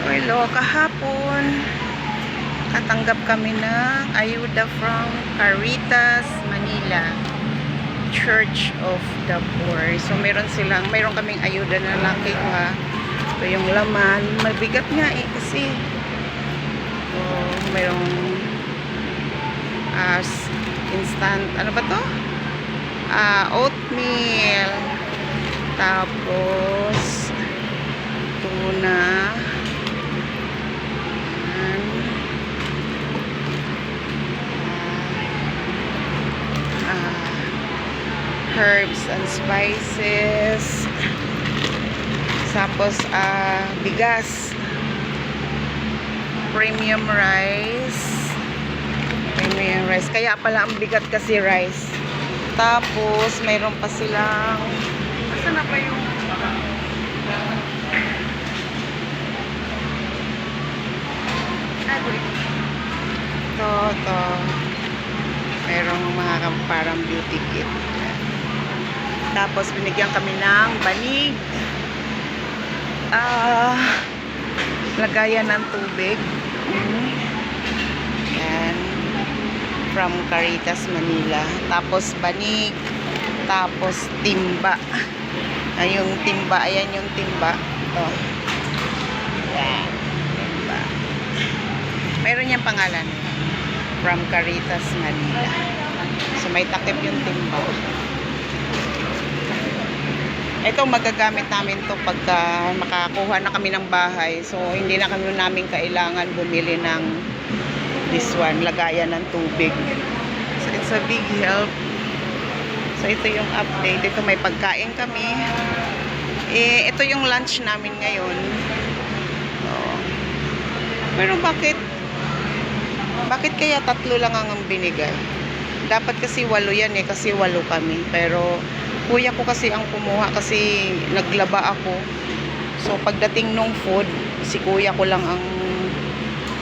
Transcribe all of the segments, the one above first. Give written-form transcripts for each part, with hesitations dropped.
Hello, kahapon katanggap kami ng ayuda from Caritas, Manila, Church of the Poor. So mayroon kaming ayuda na nakuha. Ito yung laman, mabigat nga kasi mayroong instant, ano ba to? Oatmeal, tapos tuna, herbs and spices, tapos bigas, premium rice, kaya pala ang bigat kasi rice. Tapos mayroon pa silang, asan na pa yung to mayroong mga parang beauty kit. Tapos binigyan kami ng banig, lagayan ng tubig, yan, from Caritas, Manila. Tapos banig, tapos timba, yung timba, ayan yung timba, ito, yan, timba, mayroon niyang pangalan, from Caritas, Manila. So may takip yung timba. Ito magagamit namin to pagka makakuha na kami ng bahay. So hindi na namin kailangan bumili ng this one, lagayan ng tubig. So it's a big help. So ito yung update. Ito may pagkain kami. Ito yung lunch namin ngayon. So, pero bakit kaya 3 lang ang binigay? Dapat kasi 8 yan kasi 8 kami. Pero kuya ko kasi ang kumuha kasi naglaba ako. So pagdating nung food, si kuya ko lang ang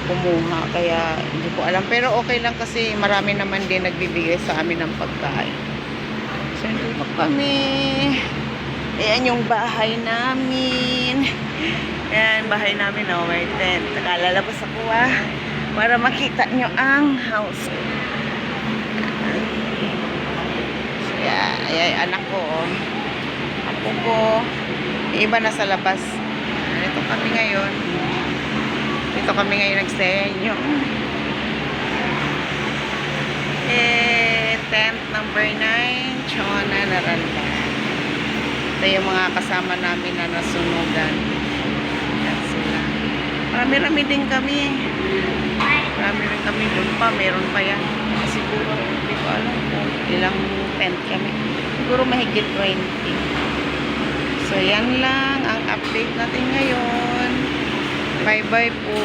kumuha. Kaya hindi ko alam. Pero okay lang kasi marami naman din nagbibigay sa amin ng pagkain. So dito kami. Ayan yung bahay namin. Ayan, bahay namin. Oh, may tent. Nakalalabas ako para makita nyo ang house. Ayan, anak ko, apo ko, iba na sa labas. Dito kami ngayon nagsenyo. Tent number 9, Chona, Naranda. Ito yung mga kasama namin na nasunugan. Yan sila. Marami-rami din kami. Marami rin kami doon pa. Meron pa yan. Siguro, hindi ko alam kung ilang tent kami. Siguro mahigit 20. So, yan lang ang update natin ngayon. Bye-bye po.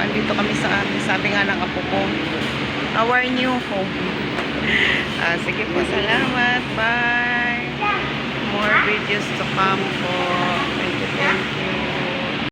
Andito kami sa amin. Sabi nga ng apo ko, our new home. Sige po, salamat. Bye. More videos to come po. Thank you.